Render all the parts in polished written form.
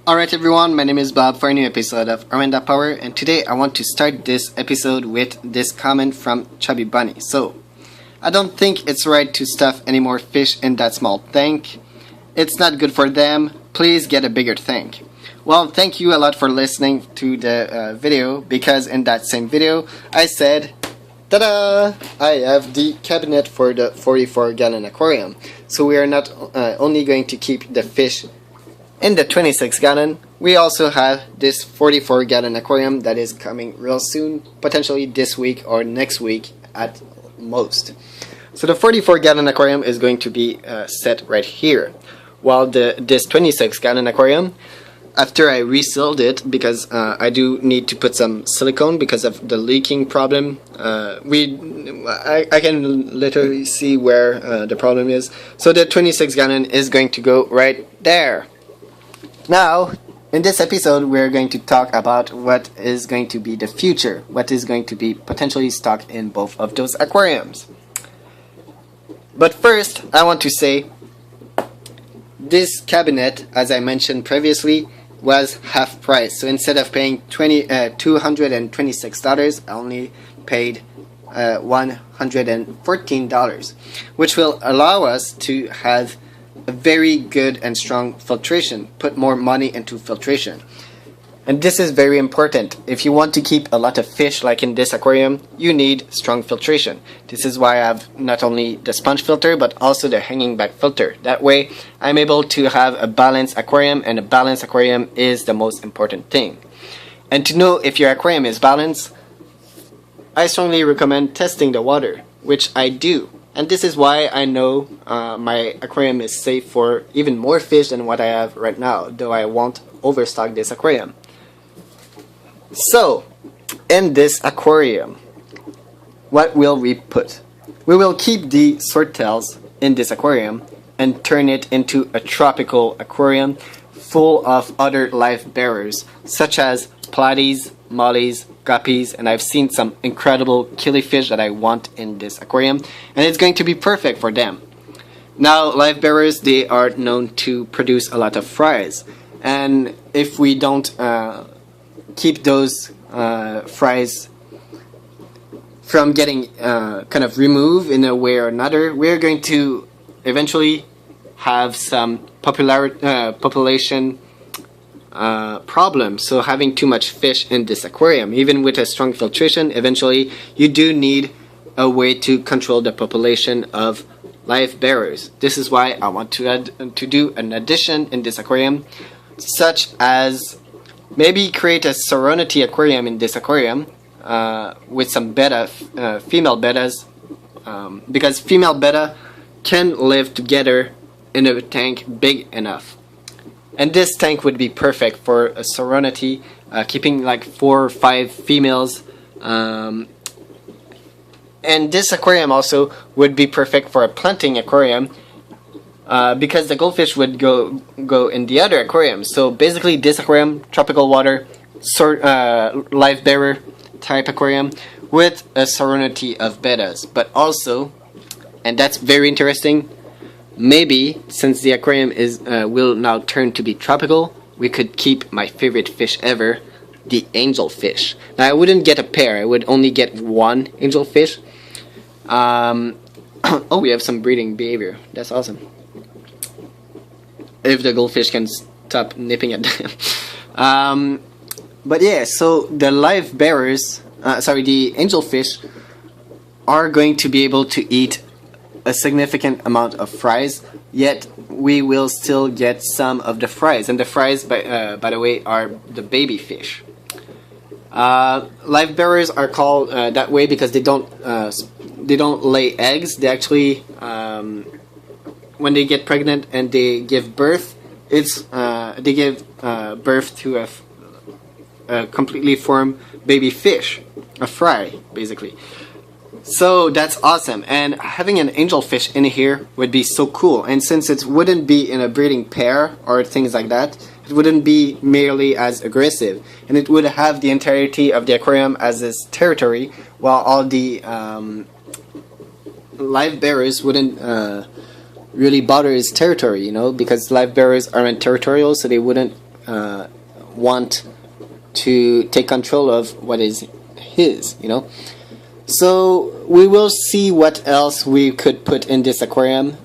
Alright everyone, my name is Bob for a new episode of Oranda Power, and today I want to start this episode with this comment from Chubby Bunny. So, I don't think it's right to stuff any more fish in that small tank. It's not good for them. Please get a bigger tank. Well, thank you a lot for listening to the video, because in that same video I said, ta-da! I have the cabinet for the 44-gallon aquarium. So we are not only going to keep the fish in the 26-gallon, we also have this 44-gallon aquarium that is coming real soon, potentially this week or next week at most. So the 44-gallon aquarium is going to be set right here, while this 26-gallon aquarium, after I resealed it, because I do need to put some silicone because of the leaking problem. I can literally see where the problem is. So the 26-gallon is going to go right there. Now, in this episode, we're going to talk about what is going to be the future, what is going to be potentially stocked in both of those aquariums. But first, I want to say, this cabinet, as I mentioned previously, was half price. So instead of paying $226, I only paid $114, which will allow us to have a very good and strong filtration, put more money into filtration. And this is very important. If you want to keep a lot of fish like in this aquarium, you need strong filtration. This is why I have not only the sponge filter but also the hanging back filter. That way I'm able to have a balanced aquarium, and a balanced aquarium is the most important thing. And to know if your aquarium is balanced, I strongly recommend testing the water, which I do. And this is why I know my aquarium is safe for even more fish than what I have right now, though I won't overstock this aquarium. So, in this aquarium, what will we put? We will keep the swordtails in this aquarium and turn it into a tropical aquarium full of other life bearers, such as platies, mollies, guppies, and I've seen some incredible killifish that I want in this aquarium, and it's going to be perfect for them. Now, life bearers, they are known to produce a lot of fries, and if we don't keep those fries from getting kind of removed in a way or another, we're going to eventually have some population problem. So having too much fish in this aquarium, even with a strong filtration, eventually you do need a way to control the population of life bearers. This is why I want to do an addition in this aquarium, such as maybe create a Serenity aquarium in this aquarium with some beta, female betas, because female beta can live together in a tank big enough. And this tank would be perfect for a Serenity, keeping like 4 or 5 females. And this aquarium also would be perfect for a planting aquarium, because the goldfish would go in the other aquarium. So basically this aquarium, tropical water, life bearer type aquarium with a Serenity of betas. But also, and that's very interesting, maybe, since the aquarium is will now turn to be tropical, we could keep my favorite fish ever, the angelfish. Now I wouldn't get a pair, I would only get one angelfish. Oh, we have some breeding behavior. That's awesome. If the goldfish can stop nipping at them. But yeah, so the life bearers, the angelfish are going to be able to eat a significant amount of fries, yet we will still get some of the fries, and the fries, by the way, are the baby fish. Life bearers are called that way because they don't lay eggs. They actually, when they get pregnant and they give birth, they give birth to a completely formed baby fish, a fry, basically. So that's awesome, and having an angelfish in here would be so cool. And since it wouldn't be in a breeding pair or things like that, it wouldn't be merely as aggressive, and it would have the entirety of the aquarium as its territory, while all the life bearers wouldn't really bother its territory, you know, because life bearers aren't territorial, so they wouldn't want to take control of what is his, you know. So we will see what else we could put in this aquarium.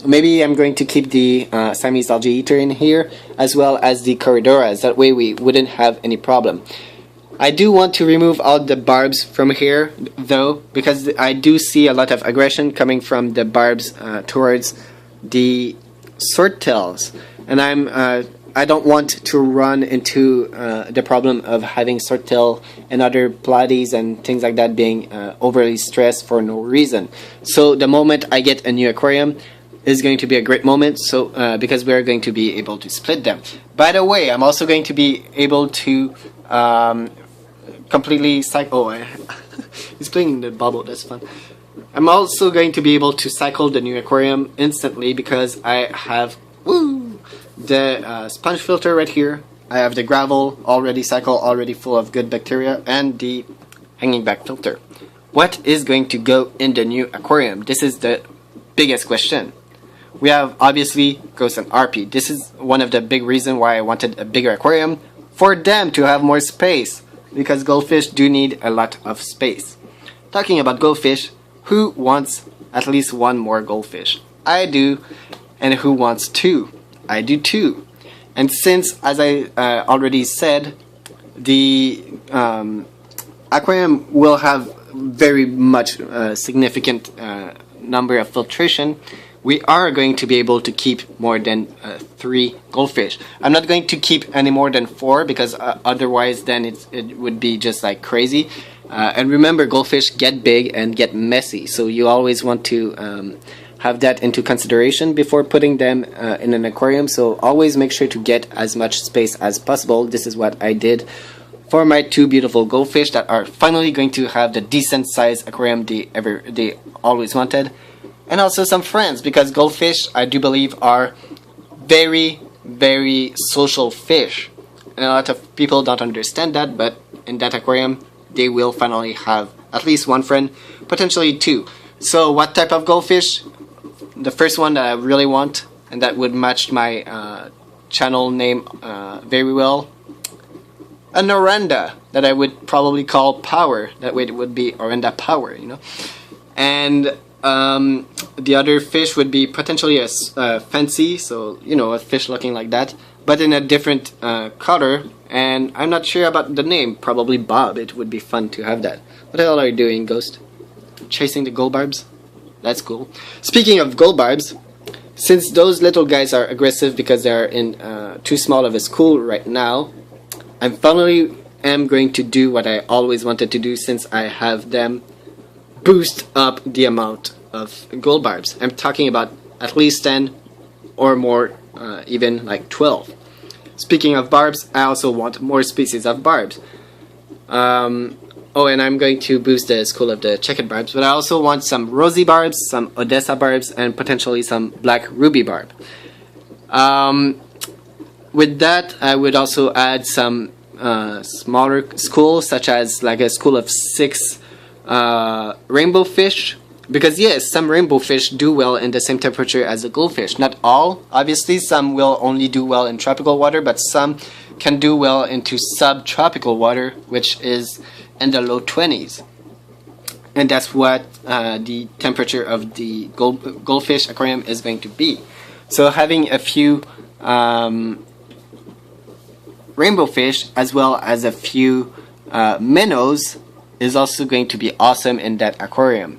Maybe I'm going to keep the Siamese algae eater in here, as well as the corridoras. That way we wouldn't have any problem. I do want to remove all the barbs from here, though, because I do see a lot of aggression coming from the barbs towards the swordtails, and I don't want to run into the problem of having swordtail and other platies and things like that being overly stressed for no reason. So the moment I get a new aquarium is going to be a great moment, so because we're going to be able to split them. By the way, I'm also going to be able to completely cycle. Oh, he's playing in the bubble, that's fun. I'm also going to be able to cycle the new aquarium instantly because I have the sponge filter right here. I have the gravel already cycled, already full of good bacteria, and the hanging back filter. What is going to go in the new aquarium? This is the biggest question. We have obviously ghosts and RP. This is one of the big reasons why I wanted a bigger aquarium, for them to have more space, because goldfish do need a lot of space. Talking about goldfish, who wants at least one more goldfish? I do. And who wants two? I do too. And since, as I already said, the aquarium will have very much significant number of filtration, we are going to be able to keep more than 3 goldfish. I'm not going to keep any more than 4 because otherwise then it would be just like crazy. And remember, goldfish get big and get messy, so you always want to have that into consideration before putting them in an aquarium. So always make sure to get as much space as possible. This is what I did for my 2 beautiful goldfish that are finally going to have the decent size aquarium they always wanted. And also some friends, because goldfish, I do believe, are very, very social fish. And a lot of people don't understand that, but in that aquarium, they will finally have at least 1 friend, potentially 2. So what type of goldfish? The first one that I really want, and that would match my channel name very well, an Oranda, that I would probably call Power. That way it would be Oranda Power, you know. And the other fish would be potentially a fancy, so you know, a fish looking like that, but in a different color. And I'm not sure about the name. Probably Bob. It would be fun to have that. What the hell are you doing, Ghost? Chasing the gold barbs? That's cool. Speaking of gold barbs, since those little guys are aggressive because they are in too small of a school right now, I finally am going to do what I always wanted to do since I have them, boost up the amount of gold barbs. I'm talking about at least 10 or more, even like 12. Speaking of barbs, I also want more species of barbs. Oh, and I'm going to boost the school of the checkered barbs, but I also want some rosy barbs, some Odessa barbs, and potentially some black ruby barb. With that, I would also add some smaller schools, such as like a school of 6 rainbow fish, because yes, some rainbow fish do well in the same temperature as the goldfish. Not all, obviously. Some will only do well in tropical water, but some can do well into subtropical water, which is in the low 20s. And that's what the temperature of the goldfish aquarium is going to be. So having a few rainbow fish as well as a few minnows is also going to be awesome in that aquarium.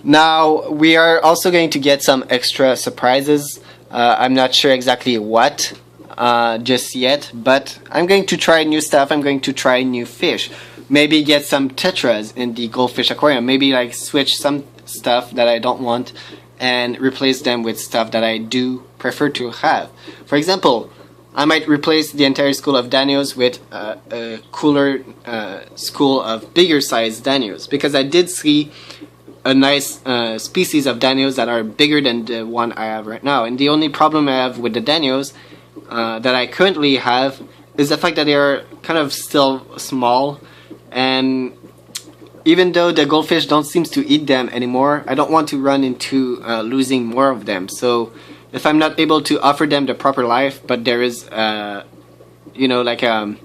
Now we are also going to get some extra surprises. I'm not sure exactly what just yet, but I'm going to try new stuff. I'm going to try new fish. Maybe get some tetras in the goldfish aquarium. Maybe like switch some stuff that I don't want and replace them with stuff that I do prefer to have. For example, I might replace the entire school of Danios with a cooler school of bigger sized Danios, because I did see a nice species of Danios that are bigger than the one I have right now. And the only problem I have with the Danios that I currently have is the fact that they are kind of still small, and even though the goldfish don't seem to eat them anymore, I don't want to run into losing more of them. So if I'm not able to offer them the proper life, but there is you know, like a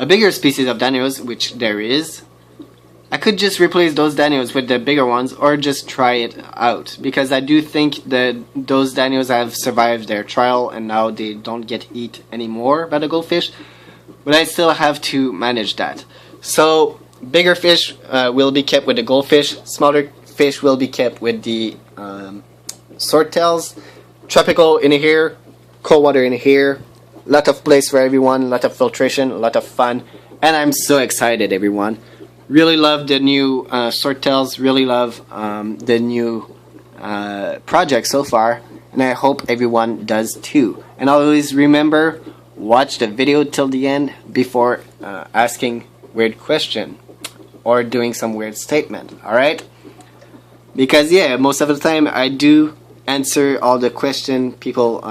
bigger species of Danios, which there is, I could just replace those Danios with the bigger ones, or just try it out, because I do think that those Danios have survived their trial and now they don't get eat anymore by the goldfish, but I still have to manage that. So bigger fish will be kept with the goldfish, smaller fish will be kept with the swordtails, tropical in here, cold water in here, lot of place for everyone, lot of filtration, a lot of fun, and I'm so excited, everyone. Really love the new swordtails, really love the new project so far, and I hope everyone does too. And always remember, watch the video till the end before asking weird question or doing some weird statement, alright? Because yeah, most of the time I do answer all the question people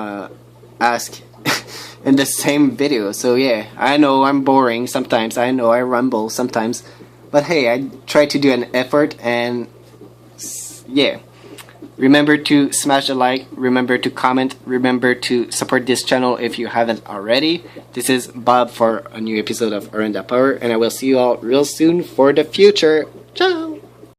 ask in the same video. So yeah, I know I'm boring sometimes, I know I rumble sometimes, but hey, I try to do an effort. And yeah, remember to smash a like, remember to comment, remember to support this channel if you haven't already. This is Bob for a new episode of Oranda Power, and I will see you all real soon for the future. Ciao!